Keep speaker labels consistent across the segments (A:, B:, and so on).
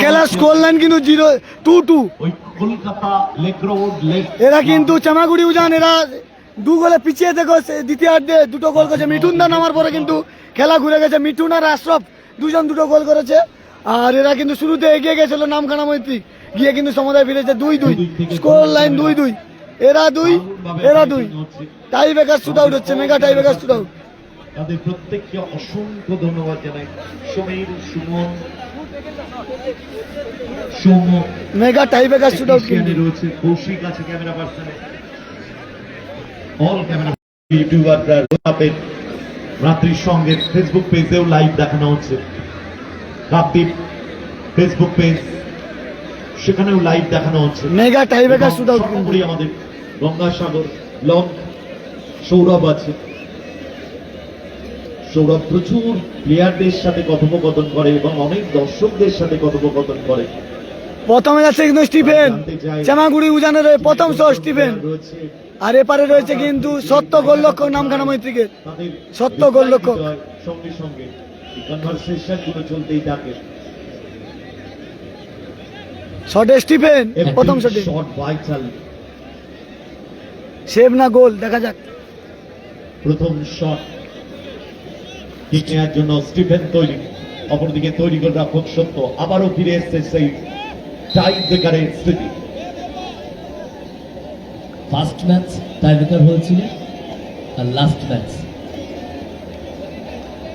A: খেলার score line কিন্তু 0-2-2। এরা কিন্তু চামাগুড়ি উজান এরা 2 গোলে পিছিয়ে থেকে দ্বিতীয়ার্ধে 2টো গোল করেছে। মিঠুন দা নামার পরে কিন্তু খেলা ঘুরে গেছে। মিঠুন আর আশরাফ দুজন 2টো গোল করেছে। আর এরা কিন্তু শুরুতে এগিয়ে গেছিল নামখানা মৈত্রী, গিয়ে কিন্তু সমতায় ফিরেছে 2-2। স্কোর লাইন 2-2, এরা 2 এরা 2। টাই ব্রেকার শুট আউট হচ্ছে, mega tie breaker shoot out.
B: তাদের প্রত্যেককে অসংখ্য ধন্যবাদ জানাই। Samir, Suman, Soumya,
A: mega tie breaker shoot out কিন্তু
B: রয়েছে কৌশিক আছে ক্যামেরা পার্সনে, অল ক্যামেরা ইউটিউবাররা রোহাবের রাত্রির সঙ্গে ফেসবুক পেজেও লাইভ দেখানো হচ্ছে। কাপদ্বীপ ফেসবুক পেজ, সেখানেও লাইভ দেখানো হচ্ছে।
A: Mega tie breaker shoot out কিন্তু
B: আমাদের গঙ্গাসাগর লং সৌরভ আছে। সৌরভ প্রচুর প্লেয়ারদের সাথে কথোপকথন করে এবং অনেক দর্শকদের সাথে কথোপকথন করে।
A: প্রথমে যাচ্ছে কিন্তু স্টিফেন, চামাগুড়ি উজানের প্রথম শট স্টিফেন। আর এপারে রয়েছে কিন্তু সত্য গোলরক্ষক নামখানা মৈত্রীকে, সত্য গোলরক্ষক।
B: সঙ্গে সঙ্গে কনভারসেশন গুলো চলতেই থাকে।
A: শটে স্টিফেন, প্রথম শটে
B: শট ভাইটাল,
A: সেভ না গোল দেখা যাক।
B: প্রথম শট কিক নেওয়ার জন্য স্টিফেন তৈরি, অপরদিকে তৈরি করে রাখক সত্য। আবারও ফিরে এসছে সেই টাই ব্রেকারের স্মৃতি।
C: ফার্স্ট ম্যাচ টাই ব্রেকার হয়েছিল আর লাস্ট ম্যাচ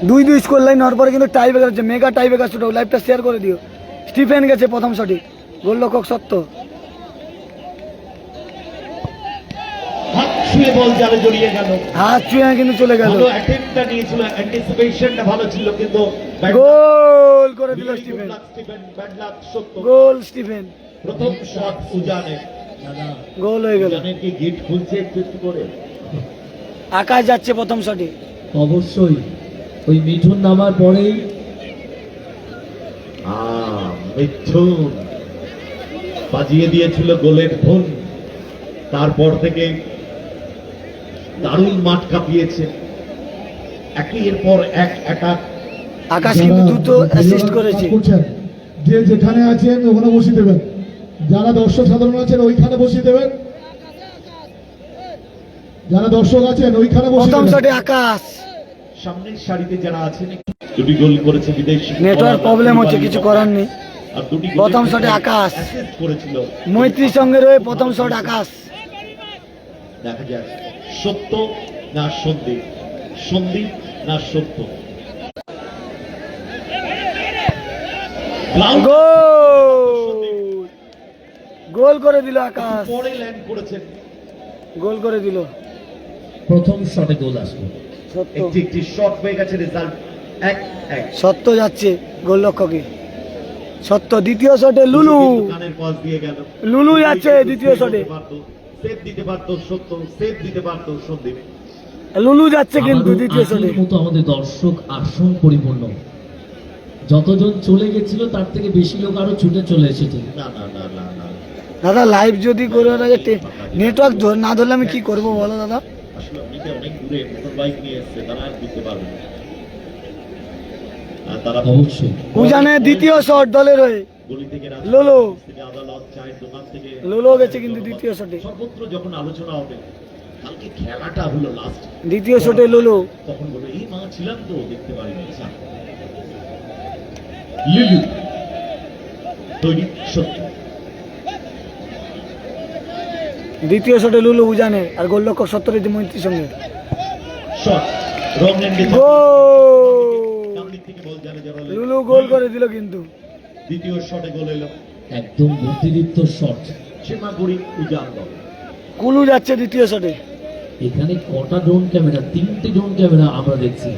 A: 2-2 স্কোর লাইন হওয়ার পরে কিন্তু টাই ব্রেকার হচ্ছে। Mega tie breaker shoot out. লাইভটা শেয়ার করে দিও। স্টিফেন গেছে প্রথম শটে, গোলরক্ষক সত্য।
B: হাত ছুঁয়ে বল জালে জড়িয়ে গেল,
A: হাত ছুঁয়ে কিন্তু চলে গেল।
B: ভালো অ্যাটেম্পটটা নিয়েছিল, অ্যান্টিসিপেশনটা ভালো ছিল, কিন্তু
A: গোল করে দিল স্টিফেন।
B: ব্যাড লাক সত্য।
A: গোল স্টিফেন,
B: প্রথম শট উজানে,
C: দাদা
A: গোল হয়ে গেল।
B: উজানের কি গেট খুলছে একটু একটু করে?
A: আকাশ যাচ্ছে প্রথম শটে।
C: অবশ্যই ওই মিঠুন নামার পরেই
B: মিঠুন বাজিয়ে দিয়েছিল গোলের ধুন। তারপর থেকে দারুণ মাঠ কাঁপিয়েছে, একের পর এক অ্যাটাক।
A: আকাশ কিন্তু দ্রুত অ্যাসিস্ট করেছে।
D: যে যেখানে আছেন ওখানে বসিয়ে দেবেন, যারা দর্শক সাধারণ আছেন ওইখানে বসিয়ে দেবেন, যারা দর্শক আছেন ওইখানে বসিয়ে
A: প্রথম
D: দেবেন।
A: শটে আকাশ।
B: সামনের সারিতে যারা আছেন, দুটি গোল করেছে বিদেশি।
A: নেটওয়ার্ক প্রবলেম হচ্ছে, কিছু করার নেই।
B: আর দুটি
A: প্রথম শটে আকাশ
B: অ্যাসিস্ট করেছিল
A: মৈত্রীর সঙ্গে রয়ে প্রথম শট আকাশ।
B: দেখা যাক সত্য না সন্দীপ, সন্দীপ না সত্য।
A: গোল করে দিল আকাশ,
B: পরে ল্যান্ড করেছেন।
A: গোল করে দিল
C: প্রথম শটে গোল আসলো।
A: সত্য।
B: একটি একটি শট হয়ে গেছে, রেজাল্ট 1-1।
A: সত্য যাচ্ছে গোলরক্ষকে, সত্য। দ্বিতীয় শটে লুলু,
B: কানের পাস দিয়ে গেল।
A: লুলু যাচ্ছে দ্বিতীয় শটে।
B: সেভ দিতে পারতো সত্য, সেভ দিতে পারতো সন্দীপ।
A: লুলু যাচ্ছে কিন্তু
C: আমারও
A: দ্বিতীয় শটে।
C: আগের মতো আমাদের দর্শক আসন পরিপূর্ণ, যতজন চলে গেছিল তার থেকে বেশি লোক আরো ছুটে চলে এসেছে।
B: না না না না না,
A: দাদা লাইভ যদি করে নেটওয়ার্ক না ধরলে আমি কি করবো বলো দাদা?
B: আসলে অনেকে অনেক দূরে মোটর বাইক নিয়ে এসছে, তারা আর দিতে পারবে না। আর তারা
C: অবশ্যই
A: উজানে দ্বিতীয় শট দলের হয়ে
B: গলি থেকে
A: লোলো।
B: থেকে আদালত, চায়ের দোকান থেকে
A: লুলু গেছে কিন্তু দ্বিতীয় শটে।
B: সর্বত্র যখন আলোচনা হবে কালকে খেলাটা হলো লাস্ট,
A: দ্বিতীয় শটে লুলু।
B: তখন বলবে এই মা ছিলাম তো দেখতে পারিনি। লিলু তৈরি সত্য।
A: দ্বিতীয় শটে লুলু উজানে, আর গোলরক্ষক সত্যজিৎ মৈত্রীর সঙ্গে।
B: শট রং এন্ডে
A: গোল,
B: থেকে বল জানে যারা।
A: লুলু গোল করে দিল কিন্তু।
B: দ্বিতীয় শটে গোল এলো,
C: একদম বুদ্ধিদীপ্ত শট।
B: সীমাগুড়ি উজান দল।
A: কুলু যাচ্ছে দ্বিতীয় শটে।
C: এখানে কটা ড্রোন ক্যামেরা, 3টে ড্রোন ক্যামেরা আমরা দেখছি।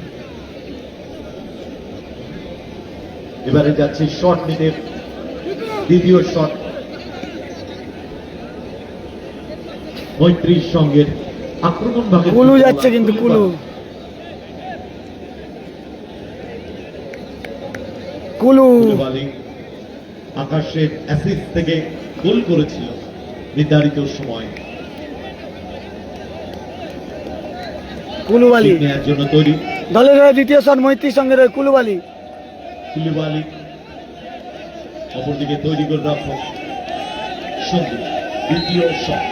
B: এবারে যাচ্ছে শট নিতে, দ্বিতীয় শট মৈত্রীর সঙ্গে আক্রমণ ভাগে।
A: কুলু যাচ্ছে কিন্তু কুলু, কুলু।
B: আকাশের অ্যাসিস্ট থেকে গোল করেছিল নির্ধারিত সময়।
A: কুলুবালি
B: নেওয়ার জন্য তৈরি,
A: দলের হয়ে দ্বিতীয় শট মৈত্রীর সঙ্গে রয়ে কুলুবালি।
B: কুলুবালি অপরদিকে তৈরি গোলরক্ষক সন্দীপ, দ্বিতীয় শট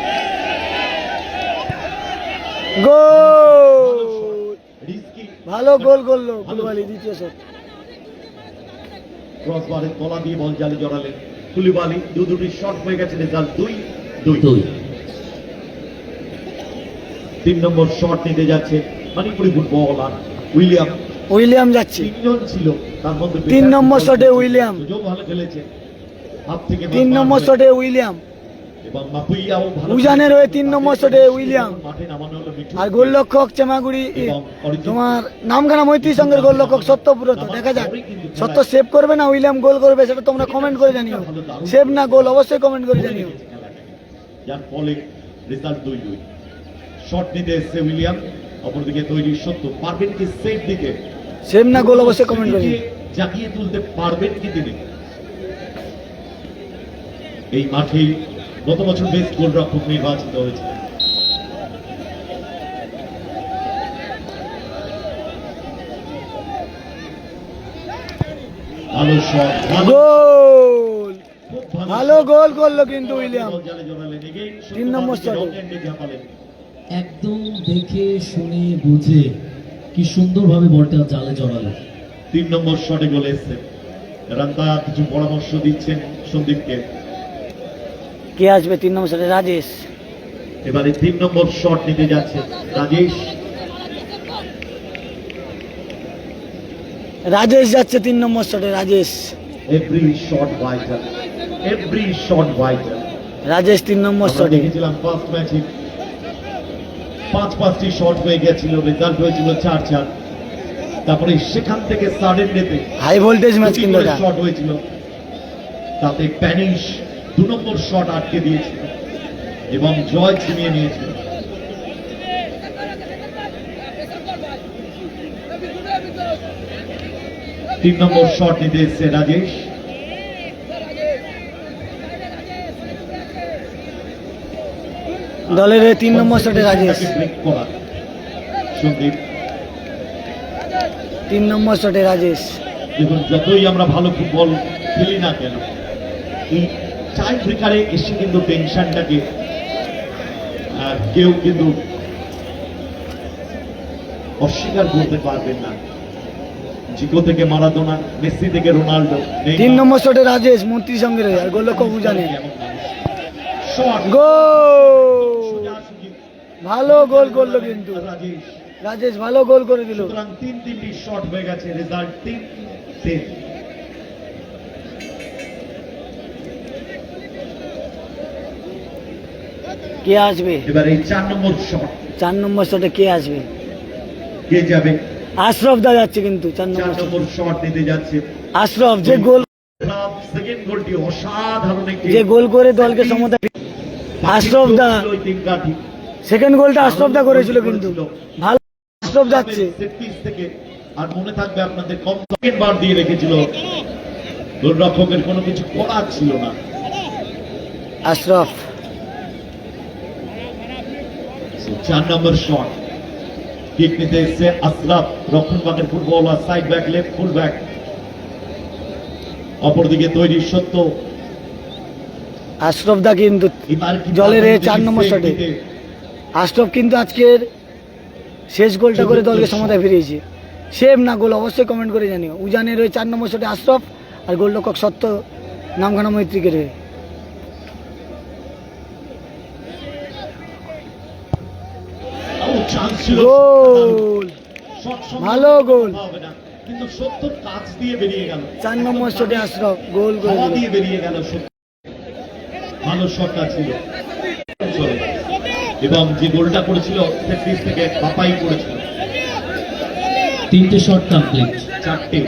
A: গোল,
B: রিস্কি
A: ভালো গোল করলো কুলিবালি দ্বিতীয় শট।
B: ক্রসবারের তলা দিয়ে বল জালে জড়ালেন কুলিবালি। দুটি শট হয়ে গেছে, রেজাল্ট 2-2।
C: 2
B: 3 নম্বর শট নিতে যাচ্ছে মণিপুরি ফুটবলার উইলিয়াম।
A: উইলিয়াম যাচ্ছে,
B: তিনজন ছিল, তার মধ্যে
A: 3 নম্বর শটে উইলিয়াম,
B: সুযোগ ভালো খেলেছে, হাত থেকে
A: 3 নম্বর শটে উইলিয়াম,
B: এবং মাপুইয়াও ভালো
A: উজানের হয়ে 3 নম্বর শটে উইলিয়াম।
B: মাঠে নামানো হলো মিঠু।
A: আর গোলরক্ষক চেমাগুড়ি তোমার নামখানা মৈত্রী সঙ্গের গোলরক্ষক সত্যব্রত। দেখা যাক সত্য সেভ করবে না উইলিয়াম গোল করবে, সেটা তোমরা কমেন্ট করে জানিও। সেভ না গোল অবশ্যই কমেন্ট করে জানিও।
B: যার ফলে রেজাল্ট 2-2। শট নিতে এসছে উইলিয়াম, অপরদিকে তৈরি সত্য। পারবেন কি সেভ দিতে?
A: সেভ না গোল অবশ্যই কমেন্ট করে জানিও।
B: জাগিয়ে তুলতে পারবেন কি তিনি? এই মাঠেই গত বছর বেস্ট গোলরক্ষক নির্বাচিত হয়েছে। ভালো শট,
A: গোল,
B: খুব
A: ভালো গোল করলো কিন্তু উইলিয়াম।
B: বল জালে জড়ালেন, এগেইন
A: 3 নম্বর শটে।
B: রং এন্ডে ঝাঁপালেন।
C: একদম দেখে শুনে বুঝে কি সুন্দরভাবে বলটা জালে জড়ালো।
B: 3 নম্বর শটে গোল এসছে। রান্তা কিছু পরামর্শ দিচ্ছেন সন্দীপকে।
A: কে আসবে 3 নম্বর শটে? রাজেশ।
B: এবারে 3 নম্বর শট নিতে যাচ্ছে রাজেশ।
A: রাজেশ যাচ্ছে 3 নম্বর শটে, Rajesh.
B: Every shot vital, every shot vital.
A: Rajesh 3 নম্বর
B: আমরা
A: শটে।
B: দেখেছিলাম ফার্স্ট ম্যাচে 5-5টি শট হয়ে গেছিল, রেজাল্ট হয়েছিল 4-4। তারপরে সেখান থেকে সাডেন ডেতে
A: হাই ভোল্টেজ ম্যাচ কিন্তু এটা।
B: শট হয়েছিল, তাতে প্যানিশ 2 নম্বর শট আটকে দিয়েছিল এবং জয় ছিনিয়ে নিয়েছিল। তিন নম্বর শট নিতে এসছে রাজেশ।
A: দলের 3 নম্বর শটে রাজেশ।
B: ব্রেক করা সন্দীপ।
A: 3 নম্বর শটে রাজেশ।
B: দেখুন, যতই আমরা ভালো ফুটবল খেলি না কেন, এই টাই ব্রেকারে এসে কিন্তু টেনশনটাকে কেউ কিন্তু অস্বীকার করতে পারবেন না। জিকো থেকে মারাদোনা, মেসি থেকে রোনাল্ডো,
A: 3 নম্বর শটে রাজেশ মন্ত্রী সঙ্গে রয়ে, আর গোলরক্ষক উজানে।
B: শট,
A: গোল, ভালো গোল করলো কিন্তু
B: রাজেশ।
A: রাজেশ, ভালো গোল করে দিল।
B: সুতরাং 3টি শট হয়ে গেছে, রেজাল্ট 3-3।
A: কে আসবে
B: এবার এই 4 নম্বর শট
A: 4 নম্বর শটে? কে আসবে?
B: কে যাবে?
A: আশরফ দা যাচ্ছে কিন্তু 4
B: 4
A: নম্বর শটে।
B: নম্বর শট নিতে যাচ্ছে
A: আশরফ যে গোল,
B: সেকেন্ড গোলটি অসাধারণ একটি
A: যে গোল করে দলকে সমতা। আশরফ দা
B: ওই তিন কাঠি
A: সেকেন্ড গোলটা আশরফ দা করেছিল কিন্তু ভালো। আশরফ যাচ্ছে।
B: সেট পিস থেকে। আর মনে থাকবে আপনাদের, কম সেকেন্ড বার দিয়ে রেখেছিল, গোলরক্ষকের কোনো কিছু করার ছিল না।
A: আশরফ
B: 4 নম্বর শট কিক নিতে এসছে আশরাফ, রক্ষণভাগের footballer, side back, left full back. অপরদিকে তৈরি সত্য।
A: আশরফ দা কিন্তু
B: এবার কি
A: জলের
B: পারবেন
A: 4 নম্বর
B: সেভ
A: শটে।
B: দিতে?
A: আশরফ কিন্তু আজকের শেষ গোলটা করে দলকে সমতায় ফিরিয়েছে। সেভ না গোল অবশ্যই কমেন্ট করে জানিও। উজানের ওই 4 নম্বর শটে আশরফ, আর গোলরক্ষক সত্য নামখানা মৈত্রীকে রয়ে।
B: ও, চান্স ছিল।
A: গোল,
B: শট
A: ভালো গোল।
B: হবে না, কিন্তু সত্য কাজ দিয়ে বেরিয়ে গেল।
A: 4 নম্বর শটে আশরফ গোল করে
B: হাওয়া
A: দিল।
B: দিয়ে বেরিয়ে গেল সত্য। ভালো শটটা ছিল। চলে। এবং যে গোলটা করেছিল সেট পিস থেকে পাপাই করেছিল।
C: 3টে শট কমপ্লিট।
B: 4টে।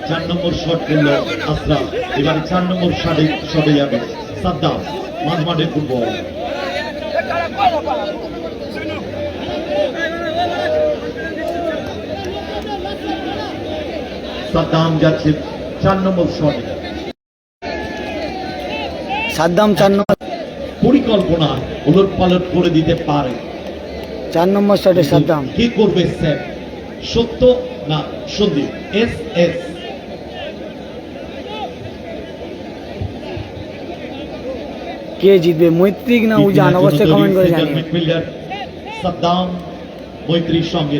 B: 4 নম্বর শট করল আশরাফ। এবারে 4 নম্বর শটে যাবে সাদ্দাম, মাঝমাঠের ফুটবল। সাদ্দাম যাচ্ছে 4 নম্বর শটে।
A: সাদ্দাম 4 নম্বর,
B: পরিকল্পনা ওলট পালট করে দিতে পারে।
A: 4 নম্বর শটে সাদ্দাম।
B: কি করবে স্যার? সত্য না সন্দীপ? এস এস
A: কে জিতবে, মৈত্রিক না উজান? অবশ্যই কমেন্ট করে জানিয়ে।
B: মিডফিল্ডার সাদ্দাম মৈত্রীর সঙ্গে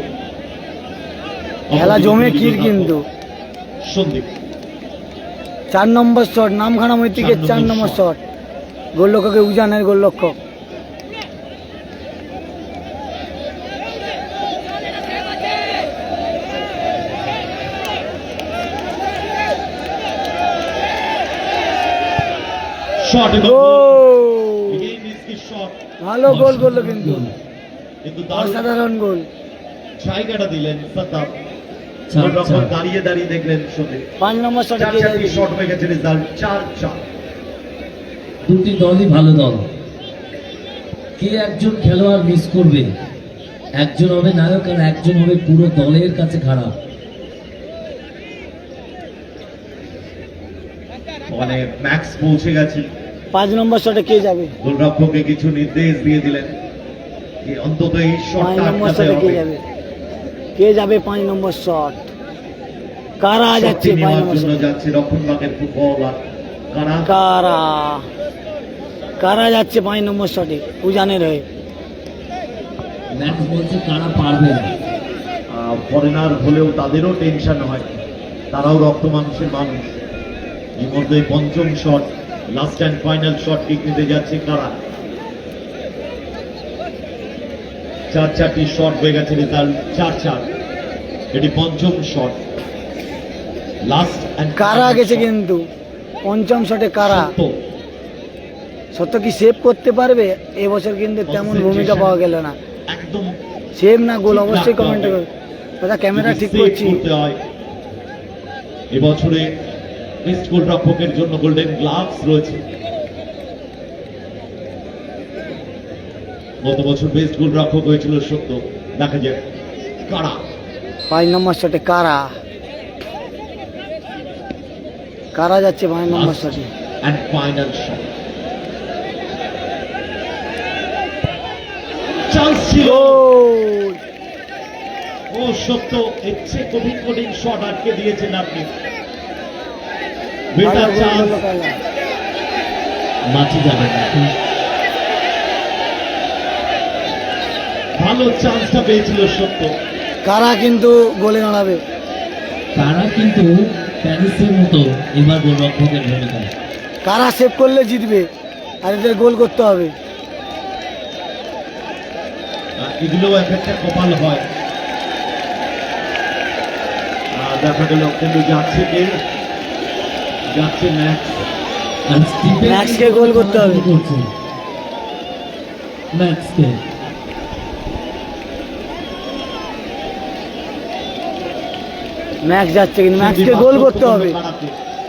A: খেলা জমে ক্ষীর কিন্তু।
B: সন্দীপ
A: 4 নম্বর শট, নামখানা মৈত্রিকের 4 নম্বর শট, গোলরক্ষকে উজানের গোলরক্ষক।
B: শট এবং
A: ও
B: শট,
A: ভালো গোল করলো কিন্তু,
B: কিন্তু দারুণ
A: অসাধারণ গোল।
B: জায়গাটা দিলেন সাদ্দাম।
C: চার
B: গোলরক্ষক
C: চার।
B: দাঁড়িয়ে দাঁড়িয়ে দেখলেন সন্দীপ।
A: 5 নম্বর শটে কে যাবে?
B: শট হয়ে গেছে, রেজাল্ট 4-4।
C: দুটি দলই ভালো দল। কে একজন খেলোয়াড় মিস করবে, একজন হবে নায়ক আর একজন হবে পুরো দলের কাছে খারাপ।
B: মানে ম্যাক্স পৌঁছে গেছে,
A: 5 নম্বর শটে কে যাবে?
B: গোলরক্ষককে কিছু নির্দেশ দিয়ে দিলেন যে অন্তত এই
A: 5
B: শটটা
A: নম্বর
B: আটকাতে
A: শটে কে
B: হবে।
A: যাবে? কে যাবে 5 নম্বর শট? কারা যাচ্ছে
B: শটটি
A: 5
B: নেওয়ার
A: নম্বর
B: জন্য
A: শটে?
B: যাচ্ছে রক্ষণভাগের ফুটবলার কারা।
A: কারা কারা যাচ্ছে 5 নম্বর শটে উজানের হয়ে?
C: ম্যাক্স বলছে কারা পারবে না।
B: ফরেনার হলেও তাদেরও টেনশন হয়, তারাও রক্ত মাংসের মানুষ। এর মধ্যে পঞ্চম shot, last and final shot kick নিতে যাচ্ছে কারা। 4-4টি শট হয়ে গেছে, রেজাল্ট 4-4। এটি পঞ্চম শট, লাস্ট অ্যান্ড
A: কারা গেছে কিন্তু 5ম শটে কারা। সত্য কি সেভ করতে পারবে? এবছর কিন্তু তেমন ভূমিকা পাওয়া গেল না।
B: একদম
A: সেভ না গোল?
B: ঠিক
A: অবশ্যই
B: রাখতে
A: কমেন্ট
B: হবে।
A: করবে দাদা, ক্যামেরা
B: যদি
A: ঠিক
B: save
A: করছি।
B: করতে হয়। এবছরে বেস্ট গোলরক্ষকের জন্য গোল্ডেন গ্লাভস রয়েছে। গত বছর বেস্ট গোলরক্ষক হয়েছিল সত্য। দেখা যাক কারা।
A: 5 নম্বর শটে কারা কারা যাচ্ছে 5 নম্বর শটে?
B: অ্যান্ড ফাইনাল শট, চান্স ছিল।
A: গোল!
B: ও সত্য, এর চেয়ে কঠিন কঠিন শট আটকে দিয়েছেন আপনি।
A: ভালো
B: বেটার
A: গোল
B: চান্স,
A: করলো কারা।
C: মাঠে যাবে না।
B: ভালো চান্সটা পেয়েছিল সত্য।
A: কারা কিন্তু গোলে দাঁড়াবে।
C: তারা কিন্তু প্যারিসের মতো এবার গোলরক্ষকের ভূমিকা।
A: কারা সেভ করলে জিতবে, আর এদের গোল করতে হবে।
B: এগুলো একটা কপাল হয়। দেখা গেল কিন্তু যাচ্ছে কে, যাচ্ছে ম্যাক্স।
C: আর স্টিফেন
A: ম্যাক্সকে গোল করতে হবে।
C: করছে। ম্যাক্সকে
A: ম্যাক্স যাচ্ছে কিন্তু ম্যাক্সকে গোল করতে হবে।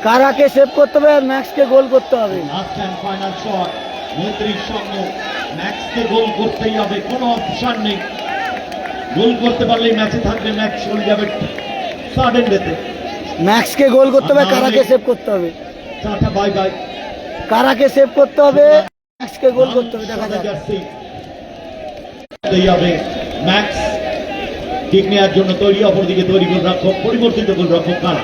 A: কারাকে সেভ করতে হবে আর ম্যাক্সকে গোল করতে হবে।
B: লাস্ট অ্যান্ড ফাইনাল শট, মৈত্রীর সঙ্গে ম্যাক্সকে গোল করতেই হবে, কোনো অপশন নেই। গোল করতে পারলেই ম্যাচে থাকবে, ম্যাচ চলে যাবে সাডেন ডেতে।
A: ম্যাক্সকে গোল করতে হবে, কারাকে সেভ করতে হবে।
B: Tata bye bye.
A: কারাকে সেভ করতে হবে, ম্যাক্সকে গোল করতে হবে। দেখা যাক।
B: করতেই হবে। ম্যাক্স কিক নেওয়ার জন্য তৈরি, অপরদিকে তৈরি গোলরক্ষক, পরিবর্তিত গোলরক্ষক কারা।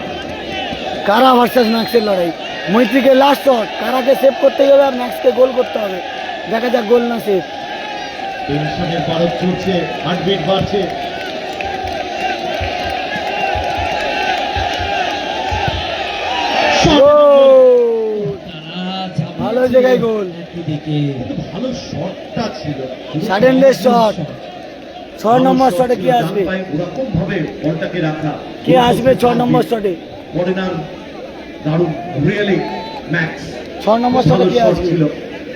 A: কারা ভার্সেস ম্যাক্সের লড়াই। মৈত্রীকে লাস্ট শট, কারাকে সেভ করতে হবে আর ম্যাক্সকে গোল করতে হবে। দেখা যাক গোল না সেভ।
B: টেনশনের পারদ চড়ছে, হার্টবিট বাড়ছে।
A: গোল! ভালো জায়গায় গোল।
C: একদিকে
B: ভালো শটটা ছিল,
A: সাডেন ডে শট। 6 নম্বর শটে কে আসবে?
B: ওরকম ভাবে বলটাকে রাখা।
A: কে আসবে 6 নম্বর শটে?
B: ফরেনার দারুণ, রিয়েলি ম্যাক্স
A: 6 নম্বর শটে কে আসবে?
B: ছিল,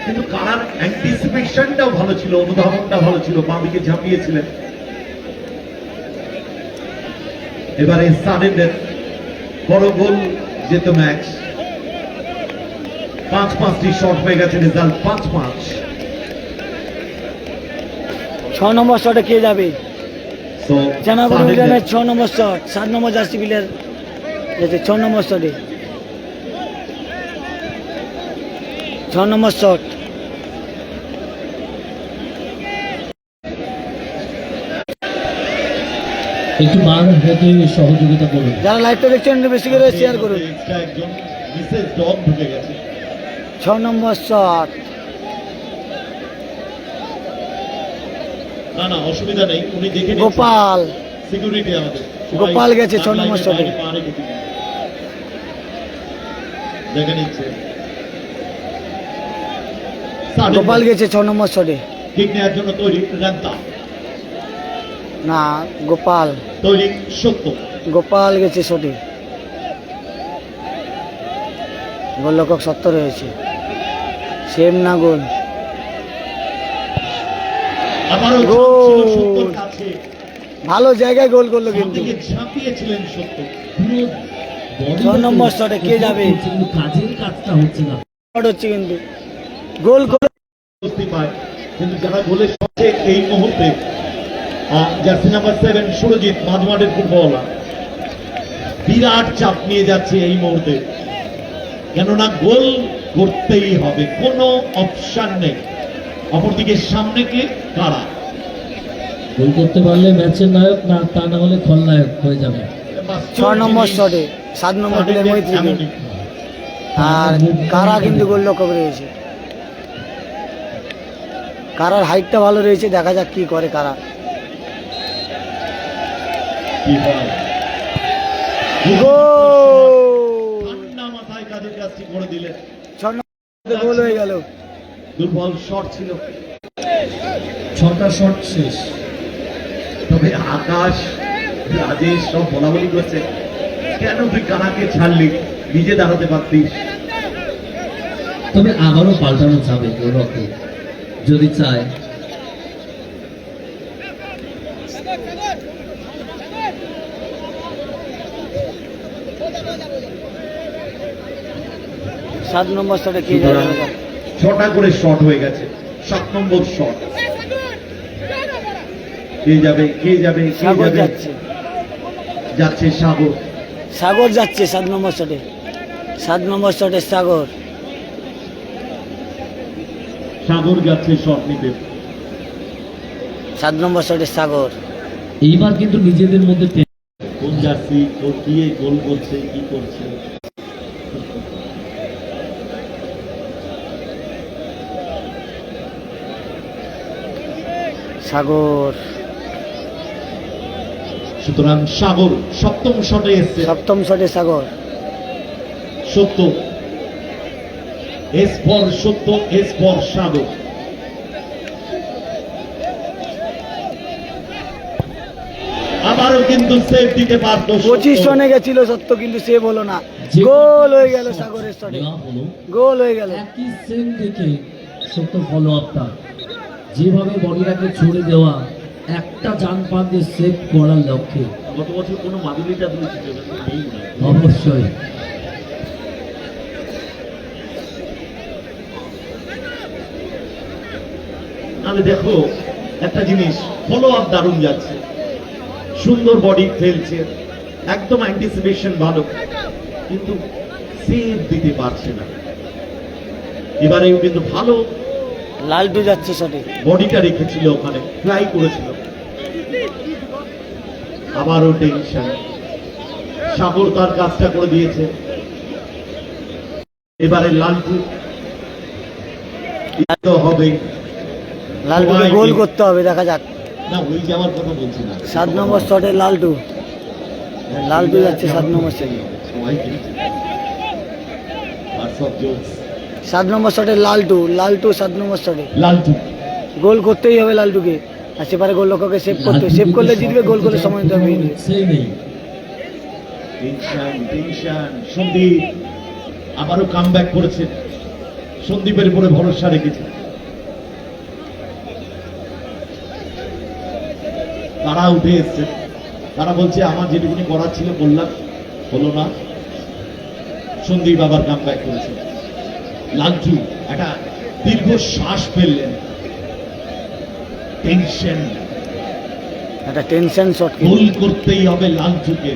B: কিন্তু কারার অ্যান্টিসিপেশনটাও ভালো ছিল, অনুধাবনটা ভালো ছিল, বাঁদিকে ঝাঁপিয়েছিলেন। এবারে সাডেন বড় গোল যেত ম্যাক্স। 5-5টি শট হয়ে গেছে, রেজাল্ট 5-5।
A: 6 নম্বর শটে কে যাবে?
B: So,
A: জানাগুড়ি
B: Saadin
A: উজানের 6 নম্বর শট। 7 নম্বর জার্সি প্লেয়ার যাচ্ছে 6 নম্বর শটে। 6 নম্বর শট।
C: একটু বার হতে সহযোগিতা করুন।
A: যারা লাইভটা দেখছেন একটু বেশি করে শেয়ার করুন।
B: এক্সট্রা একজন মিসেস ডগ ঢুকে গেছে।
A: 6 নম্বর শট।
B: না না অসুবিধা নেই, উনি দেখে নিচ্ছেন।
A: গোপাল
B: সিকিউরিটি আমাদের
A: গোপাল গেছে 6 নম্বর শটে।
B: দেখে নিচ্ছে
A: গোপাল গেছে 6 নম্বর শটে।
B: কিক নেওয়ার জন্য তৈরি রান্তা,
A: না গোপাল
B: তৈরি সত্য,
A: গোপাল গেছে শটে। গোলরক্ষক 70 রয়েছে, সেম না গোল।
B: আবারও
A: গোল।
B: সত্যর কাছে
A: ভালো জায়গায় গোল করলো কিন্তু।
B: সত্যকে ঝাঁপিয়েছিলেন সত্য।
C: পুরো body
A: 6 নম্বর শটে কে যাবে?
C: কিন্তু কাজের কাজটা হচ্ছে না।
A: শট হচ্ছে কিন্তু গোল করে
B: স্বস্তি পায়, কিন্তু যারা গোলের সবচেয়ে এই মুহূর্তে জার্সি নাম্বার 7 সুরজিৎ মাঝমাঠের ফুটবলার বিরাট চাপ নিয়ে যাচ্ছে এই মুহূর্তে, কেননা গোল করতেই হবে, কোনো অপশন নেই। অপরদিকে সামনে কে কারা,
C: গোল করতে পারলে ম্যাচের নায়ক, না তা না হলে খলনায়ক হয়ে যাবে।
A: 6 নম্বর শটে 7 নম্বর প্লেয়ার মৈত্রী, আর কারা কিন্তু গোলরক্ষক রয়েছে। কারার হাইটটা ভালো রয়েছে, দেখা যাক কি করে কারা। গোল!
B: ঠান্ডা মাথায় কাজের কাজটি করে দিলেন।
A: 6 নম্বর গোল হয়ে গেল।
B: দুর্বল শট ছিল,
C: 6টা শট শেষ।
B: তবে আকাশ রাজেশ সব বলাবলি করছে, কেন তুই কানাকে ছাড়লি, নিজে দাঁড়াতে পারতিস।
C: তবে আবারও পাল্টানো যাবে গোলরক্ষক যদি চায়।
A: সাত নম্বর শটে কে যাবে?
B: 6টা করে শট হয়ে গেছে, 7 নম্বর শট। কে যাবে কে যাবে কে
A: সাগর
B: যাবে?
A: যাচ্ছে,
B: যাচ্ছে সাগর।
A: সাগর যাচ্ছে 7 নম্বর শটে। 7 নম্বর শটে সাগর।
B: সাগর যাচ্ছে শট নিতে।
A: 7 নম্বর শটে সাগর।
C: এইবার কিন্তু নিজেদের মধ্যে
B: কোন জার্সি ও কি গোল করছে কি করছে।
A: সাগর
B: সুতরাং সাগর 7ম শটে এসছে।
A: 7ম শটে সাগর।
B: সত্য, এস ফর সত্য, এস ফর সাগর। আবারও কিন্তু সেভ দিতে পারত।
A: 25 রানে গেছিল সত্য, কিন্তু সেভ হলো না। গোল হয়ে গেল সাগরের শটে, গোল হয়ে গেল।
C: একই সেম দেখে সত্য ফলো আপটা, যেভাবে বডিটাকে ছড়ে দেওয়া, একটা জান পান দিয়ে সেভ করার লক্ষ্যে।
B: গত বছর কোনো মাদুলিটা দিয়েছিল নেই না।
C: অবশ্যই
B: তাহলে দেখো একটা জিনিস, ফলো আপ দারুণ যাচ্ছে, সুন্দর বডি ফেলছে, একদম অ্যান্টিসিপেশন ভালো, কিন্তু সেভ দিতে পারছে না। এবারেও কিন্তু ভালো
A: লালটু যাচ্ছে শটে।
B: বডিটা রেখেছিল, ওখানে ট্রাই করেছিল। আবারও টেনশন, সাগর তার কাজটা করে দিয়েছে। এবারে লালটু হবে
A: লালটুকে গোল করতে হবে, দেখা যাক।
B: না, ওই যাওয়ার কথা বলছি না।
A: 7 নম্বর শটে লালটু। লালটু যাচ্ছে 7 নম্বর শটে।
B: সবাই খেলছে। আর সব জোকস।
A: 7 নম্বর শটে লালটু। লালটু 7 নম্বর শটে।
B: লালটু
A: গোল করতেই হবে লালটুকে, আর সেপারে গোলরক্ষককে সেভ করতে, সেভ করলে জিতবে, গোল করলে সময় দিতে হবে।
C: সেই নেই।
B: Tension tension. সন্দীপ আবারও কাম ব্যাক করেছে, সন্দীপের উপরে ভরসা রেখেছে। তারা উঠে এসছে, তারা বলছে আমার যেটুকুনি করার ছিল বললাম, হলো না। সন্দীপ আবার কাম ব্যাক করেছে। লালটু একটা দীর্ঘ শ্বাস ফেললেন। টেনশন,
A: একটা টেনশন শট।
B: গোল করতেই হবে লালটুকে।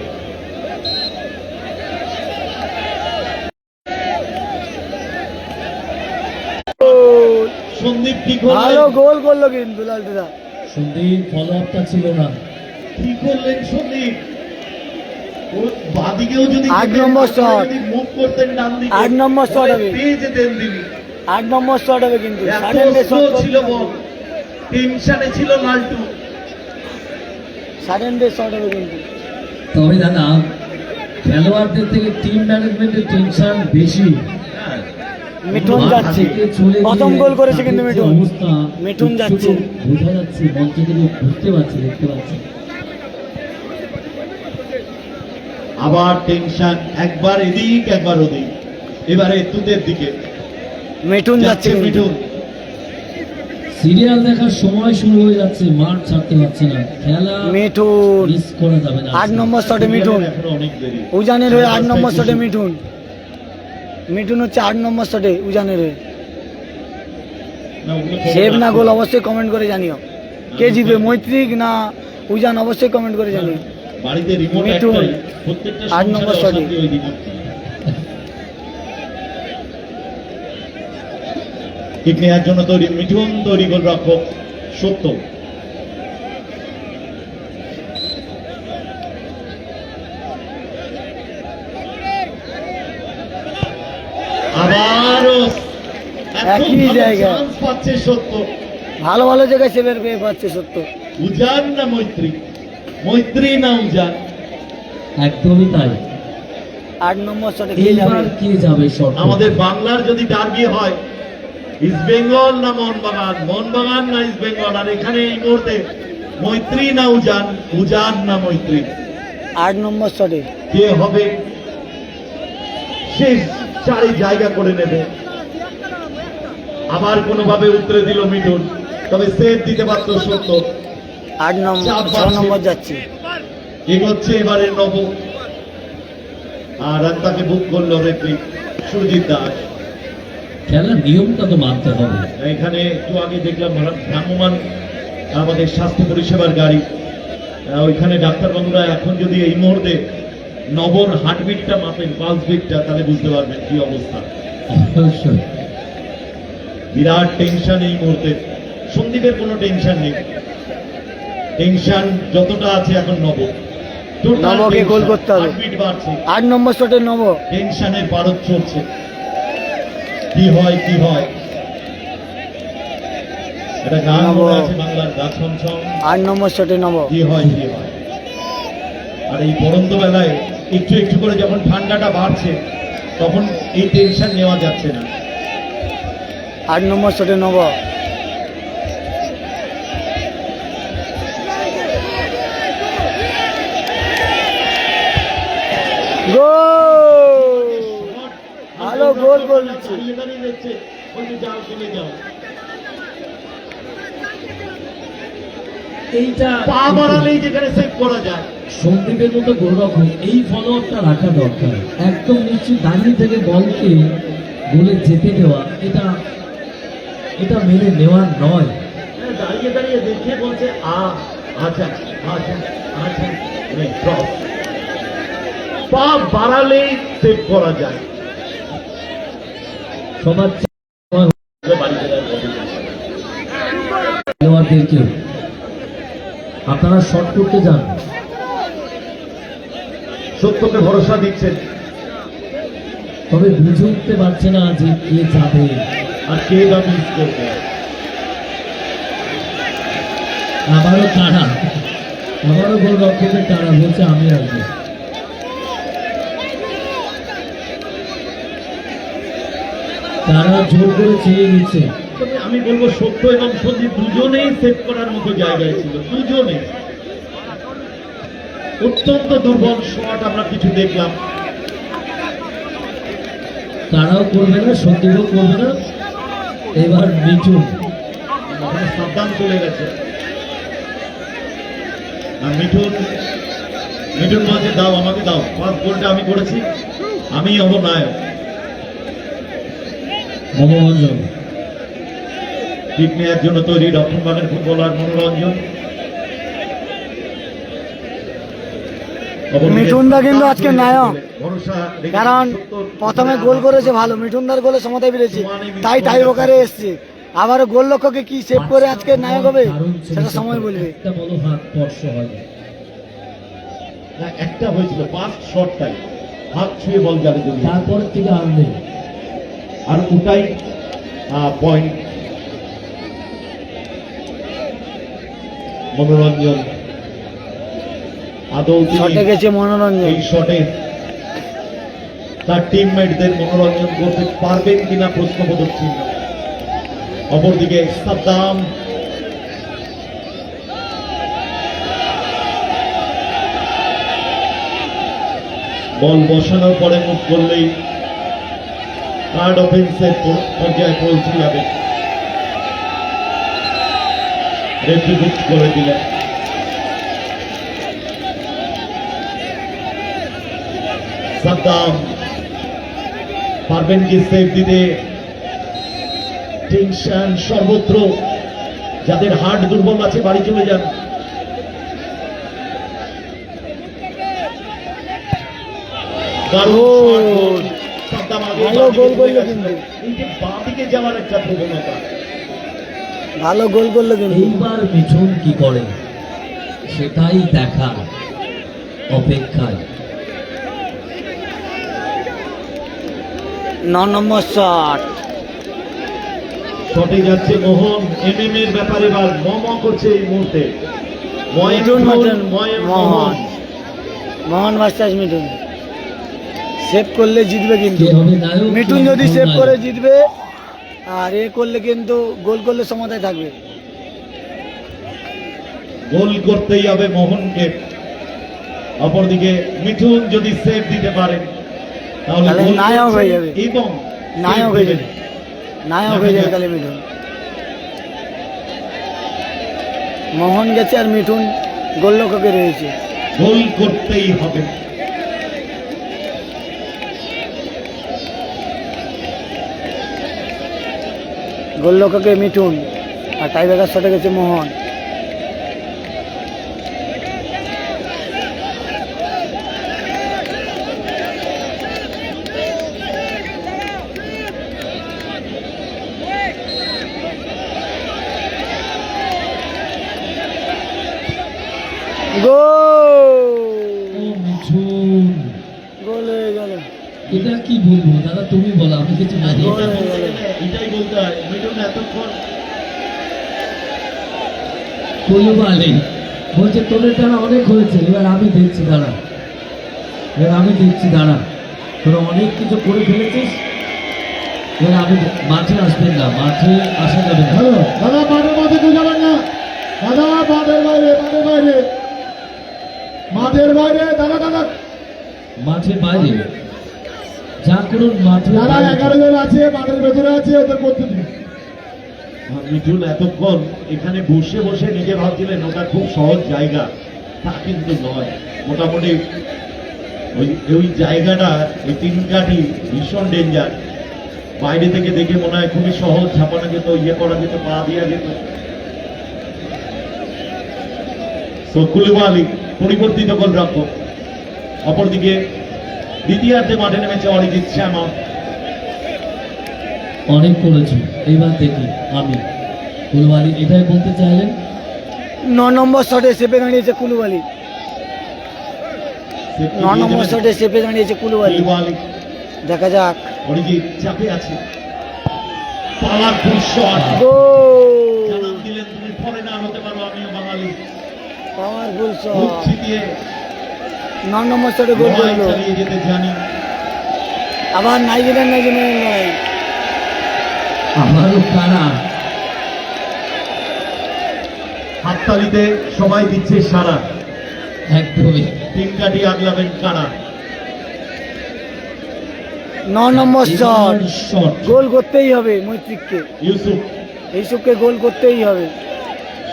B: সন্দীপ কি
A: ভালো
B: করলেন?
A: গোল করলো কিন্তু লালটুদা।
C: সন্দীপ ফলো আপটা ছিল না।
B: কি করলেন সন্দীপ? ও বাদিকেও যদি
A: 8 নম্বর শট।
B: মুভ করতেন ডান দিকে,
A: 8 নম্বর শট হবে।
B: পেয়ে যেতেন তিনি।
A: 8 নম্বর শট হবে কিন্তু
B: এত
A: সাডেনলি
B: slow
A: শট
B: ছিল বল। টেনশনে ছিল লালটু।
A: সাডেন ডে শট হবে কিন্তু।
C: তবে দাদা খেলোয়াড়দের থেকে টিম ম্যানেজমেন্টের টেনশন বেশি।
B: হ্যাঁ,
A: মিঠুন
C: মাঠ
A: যাচ্ছে,
C: থেকে চলে
A: প্রথম
C: গিয়ে
A: গোল করেছে কিন্তু
C: তাদের যে
A: মিঠুন।
C: অবস্থা
A: মিঠুন
C: একটু
A: যাচ্ছে।
C: বোঝা যাচ্ছে, মঞ্চ থেকে বুঝতে পারছি, দেখতে পাচ্ছি।
B: আবার টেনশন, একবার এদিক একবার ওদিক। এবারে তুতের দিকে
A: মিঠুন যাচ্ছে কিন্তু।
B: মিঠুন।
C: সিরিয়াল দেখার সময় শুরু হয়ে যাচ্ছে, মাঠ ছাড়তে পারছে না, খেলা
A: মিঠুন
C: মিস করা যাবে না।
A: 8 নম্বর শটে মিঠুন,
B: এখনো অনেক দেরি।
A: উজানের হয়ে 8 নম্বর শটে মিঠুন। মিঠুন হচ্ছে 8 নম্বর শটে উজানের হয়ে।
B: না, ওগুলো খবর
A: সেভ না
B: রাখতে
A: গোল
B: হবে।
A: অবশ্যই কমেন্ট করে জানিও। কে জিতবে, মৈত্রিক না উজান, অবশ্যই কমেন্ট করে জানিও।
B: বাড়িতে রিমোট
A: মিঠুন,
B: একটাই, প্রত্যেকটা
A: 8 নম্বর
B: সংসারে
A: শটে।
B: অশান্তি ওই দিকে। কিক নেওয়ার জন্য তৈরি মিঠুন, তৈরি গোলরক্ষক সত্য। আবারও
A: একই জায়গায়।
B: চান্স পাচ্ছে সত্য।
A: ভালো ভালো জায়গায় সেভের পেয়ে পাচ্ছে সত্য।
B: উজান না মৈত্রী, মৈত্রী না উজান।
C: একদমই তাই।
A: 8 নম্বর শটে কে যাবে?
C: এইবার কে যাবে শট?
B: আমাদের বাংলার যদি ডার্বি হয়, ইস্ট বেঙ্গল না মোহনবাগান, মোহনবাগান না ইস্ট বেঙ্গল, আর এখানে এই মুহূর্তে মৈত্রী না উজান, উজান না মৈত্রী,
A: 8 নম্বর শটে
B: কে হবে শেষ চারি জায়গা করে নেবে। আবার কোনোভাবে উতরে দিল মিঠুন, তবে সেভ দিতে পারত সত্য।
A: 8 নম্বর,
B: চাপ
A: 6
B: বাড়ছে।
A: নম্বর যাচ্ছে।
B: এগোচ্ছে এবারে নব, আর তাকে বুক করলো রেফারি সুরজিৎ দাস।
C: খেলার নিয়মটা তো মানতে হবে।
B: এখানে একটু আগে দেখলাম ভ্রাম্যমান আমাদের স্বাস্থ্য পরিষেবার গাড়ি, ওইখানে ডাক্তারবাবুরা এখন যদি এই মুহূর্তে নবর হার্টবিটটা মাপেন, পালস বিটটা, তাহলে বুঝতে পারবেন কি অবস্থা।
C: অবশ্যই।
B: বিরাট টেনশন এই মুহূর্তে। সন্দীপের কোনো টেনশন নেই, টেনশন যতটা আছে এখন নব।
A: নবকে গোল করতে হবে।
B: হার্টবিট বাড়ছে,
A: 8 নম্বর শটে নব।
B: টেনশনের পারদ চলছে। কি হয় কি হয়, এটা গান
A: নব।
B: মনে আছে বাংলার, গা ছমছম,
A: 8 নম্বর শটে নব।
B: কি হয় কি হয়। আর এই পরন্ত বেলায় একটু একটু করে যখন ঠান্ডাটা বাড়ছে, তখন এই টেনশন নেওয়া যাচ্ছে না।
A: 8 নম্বর শটে নব। গোল! ভালো গোল করছে।
B: দাঁড়িয়ে দাঁড়িয়ে দেখছে, বলছে যাও চলে যাও।
C: এইটা
B: পা বাড়ালেই যেখানে সেভ করা যায়।
C: সন্দীপের মতো গোলরক্ষক এই ফলো আপটা রাখা দরকার। একদম নিশ্চিত দাঁড়িয়ে থেকে বলকে গোলে যেতে দেওয়া, এটা এটা মেনে নেওয়ার নয়।
B: হ্যাঁ, দাঁড়িয়ে দাঁড়িয়ে দেখে বলছে আচ্ছা আচ্ছা আচ্ছা, ক্রস। পা বাড়ালেই সেভ করা যায়।
C: সবার
B: বাড়িতে
C: খেলোয়াড়দেরকেও আপনারা শট করতে যান,
B: সত্যকে ভরসা দিচ্ছেন,
C: তবে বুঝে উঠতে পারছে না যে কে যাবে।
B: আর কে বা মিস করবে।
C: আবারও তারা, আবারও গোলরক্ষকের তারা বলছে আমি আসবো। তারা জোর করে চেয়ে নিচ্ছে।
B: তবে আমি বলবো সত্য এবং সন্দীপ দুজনেই সেভ করার মতো জায়গায় ছিল, দুজনে। অত্যন্ত দুর্বল শট আমরা কিছু দেখলাম।
C: তারাও করবে না, সন্দীপও করবে না। এবার মিঠুন,
B: ওখানে সাবধান চলে গেছে। আর মিঠুন বলছে দাও আমাকে দাও, ফার্স্ট গোলটা আমি করেছি, আমি হব নায়ক।
C: মনোরঞ্জন
B: কিক নেওয়ার জন্য তৈরি রক্ষণভাগের ফুটবলার মনোরঞ্জন।
A: মিঠুনদা কিন্তু আজকে নায়ক,
B: ভরসা রেখে
A: কারণ
B: সত্তর
A: প্রথমে গোল করেছে ভালো, মিঠুনদার গোলে সমতায় পেরেছে, তাই টাই ব্রেকারে এসছে। আবারও গোল লক্ষ্যকে কি সেভ করে আজকে নায়ক হবে সেটা সময় বলবে।
C: একটা বলো হাত স্পর্শ হয়।
B: না, একটা হয়েছিল ফার্স্ট শটটাই হাত ছুঁয়ে বল যাবে,
C: তারপর থেকে আর নেই।
B: আর ওটাই পয়েন্ট। মনোরঞ্জন আদৌ
A: শটে
B: তিনি
A: গেছে মনোরঞ্জন।
B: এই শটে তার টিমমেটদের মনোরঞ্জন করতে পারবেন কিনা প্রশ্নবোধক চিহ্ন। অপরদিকে সাদ্দাম বল বসানোর পরে মুখ করলেই থার্ড অফেন্সের পর্যায়ে পৌঁছে যাবে। রেফারি বুক করে দিলেন। সাদ্দাম পারবেন কি সেভ দিতে? টেনশন সর্বত্র, যাদের হার্ট দুর্বল আছে বাড়ি চলে যান। দারুণ শট। সাদ্দাম আগে
A: ভালো
B: বাঁ দিকে
A: গোল
B: চলে
A: করলো
B: গেছেন।
A: কিন্তু।
B: এই যে বাঁ দিকে যাওয়ার একটা প্রবণতা,
A: ভালো গোল করলো কিন্তু।
C: এইবার মিঠুন কি করে সেটাই দেখা অপেক্ষায়।
A: 9 নম্বর শট।
B: শটে যাচ্ছে মোহন। এমএম এর ব্যাপারে এবার মম করছে এই মুহূর্তে।
A: মিঠুন মাঠের
B: মোহন
A: মোহন। মোহন ভার্সেস মিঠুন। সেভ করলে জিতবে কিন্তু।
C: কে হবে নায়ক?
A: মিঠুন যদি
C: কে হবে
A: সেভ করে
C: নায়ক?
A: জিতবে, আর এ করলে কিন্তু গোল করলে সমতায় থাকবে।
B: গোল করতেই হবে মোহনকে। অপরদিকে মিঠুন যদি সেভ দিতে পারেন তাহলে
A: তাহলে
B: গোল
A: নায়ক হয়ে
B: করছেন
A: যাবে।
B: এবং
A: নায়ক হয়ে যাবে। নায়ক হয়ে যাবে তাহলে মিঠুন। মোহন গেছে আর মিঠুন গোলরক্ষকে রয়েছে।
B: গোল করতেই হবে।
A: গোলরক্ষকে মিঠুন আর টাইব্রেকার শটে গেছে মোহন।
C: ও মিঠুন,
A: গোল হয়ে গেল।
C: এটা কি বলবো দাদা, তুমি বলো, আমি কিছু জানি না।
B: এটাই বলতে হয়। মিঠুন এতক্ষণ
C: কুলুবালি বলছে তোদের দ্বারা অনেক হয়েছে, এবার আমি দেখছি দাঁড়া, এবার আমি দেখছি দাঁড়া, তোরা অনেক কিছু করে ফেলেছিস, এবার আমি মাঠে আসবেন না, মাঠে আসা যাবে না।
D: হ্যালো দাদা, মাঠের মধ্যে কেউ যাবেন না দাদা, মাঠের বাইরে, মাঠের বাইরে, মাঠের বাইরে দাদা, দাদা
C: মাঠের বাইরে যা করুন, মাঠে
D: যারা 11 জন আছে মাঠের ভেতরে আছে ওদের করতে দিন।
B: মিঠুন এতক্ষণ এখানে বসে বসে নিজে ভাবছিলেন ওটা খুব সহজ জায়গা, তা কিন্তু নয়। মোটামুটি ওই জায়গাটা, ওই তিন কাঠি ভীষণ ডেঞ্জার। বাইরে থেকে দেখে মনে হয় খুবই সহজ, ঝাপানো যেত, ইয়ে করা যেত, পা দেওয়া যেত। কুলুবালি পরিবর্তিত গোলরক্ষক। অপরদিকে দ্বিতীয়ার্ধে মাঠে নেমেছে অরিজিৎ শ্যামা।
C: অনেক করেছি, এইবার দেখি আমি। কুলবালি এটাই বলতে চাইলেন।
A: 9 নম্বর শটে সেপে দাঁড়িয়েছে কুলুবালি। 9 নম্বর শটে সেপে দাঁড়িয়েছে কুলুবালি।
B: কুলুবালি,
A: দেখা যাক।
B: অরিজিৎ চাপে আছে। Powerful shot.
A: গোল।
B: জানান দিলেন তুমি ফরেনার হতে পারো, আমিও বাঙালি।
A: পাওয়ারফুল
B: মুখ
A: শট।
B: ছিটিয়ে
A: 9 নম্বর শটে গোল
B: লড়াই
A: করলো।
B: চালিয়ে যেতে জানি।
A: আবার নাইজেরিয়ার লড়াই।
C: আমারও কারা
B: হাততালিতে সবাই দিচ্ছে সারা।
C: একদমই।
B: তিন কাঠি আগলাবেন কারা।
A: 9 নম্বর শট।
C: শট
A: গোল করতেই হবে মৈত্রিককে।
B: ইউসুফ
A: এইসবকে গোল করতেই হবে।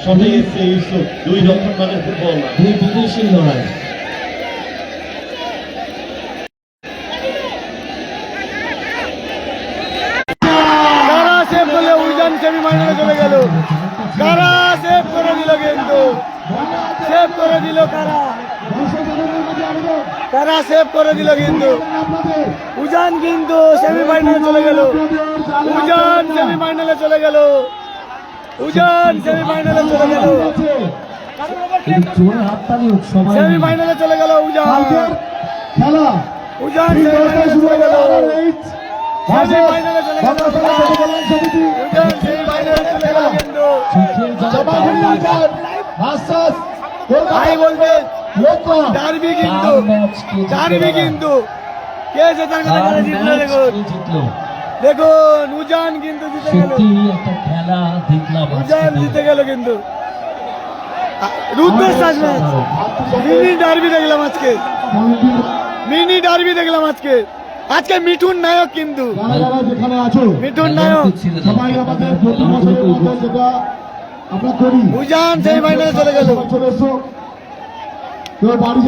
B: শটে এসছে ইউসুফ, দুই রক্ষণভাগের ফুটবলার।
C: দুই বিদেশি লড়াই।
A: কারা সেভ করলে উজান সেমিফাইনালে চলে গেল। কারা সেভ করে দিল কিন্তু। সেভ করে দিল কারা। কারা সেভ করে দিল কিন্তু। উজান কিন্তু সেমিফাইনালে চলে গেল। উজান সেমিফাইনালে চলে গেল। উজান সেমিফাইনালে চলে গেল।
C: এই জোরে হাততালি হোক সবাই মিলে।
A: সেমিফাইনালে চলে গেল উজান।
D: কালকের খেলা
A: উজান
D: ঠিক
A: সেমিফাইনালে
D: শুরু
A: চলে গেল।
D: হলো RRH
A: সেমিফাইনালে চলে গেল।
D: বাংলাদেশ রাজ্য কল্যাণ সমিতি।
A: উজান সেমিফাইনালে চলে গেল কিন্তু।
C: চোখের জলে
D: সবাই মিলে
C: জল
D: উজান। ভার্সাস
A: ভাই বলবে
D: লোকন।
A: ডার্বি কিন্তু
C: চার ম্যাচ কে জিতলো
A: ডার্বি
C: দাদা?
A: কিন্তু কে জেতার কথা
C: চার
A: বলে জিতলো
C: ম্যাচ
A: দেখুন
C: কে জিতলো?
A: দেখুন উজান কিন্তু জিতে গেল
C: সত্যি একটা খেলা দেখলাম আজকে
A: উজান
C: দিনে।
A: জিতে গেল কিন্তু রুদ্রশ্বাস ম্যাচ মিনি ডার্বি দেখলাম আজকে মিনি ডার্বি দেখলাম আজকে আজকে মিঠুন নায়ক কিন্তু
D: যারা যারা যেখানে আছো
A: মিঠুন
C: খেলা
A: নায়ক
C: করছিল না।
D: সবাই আমাদের প্রতি বছরের মতো যেটা আমরা করি
A: উজান সেই ফাইনালে চলে গেল
D: চলে এসো কেউ বাড়ি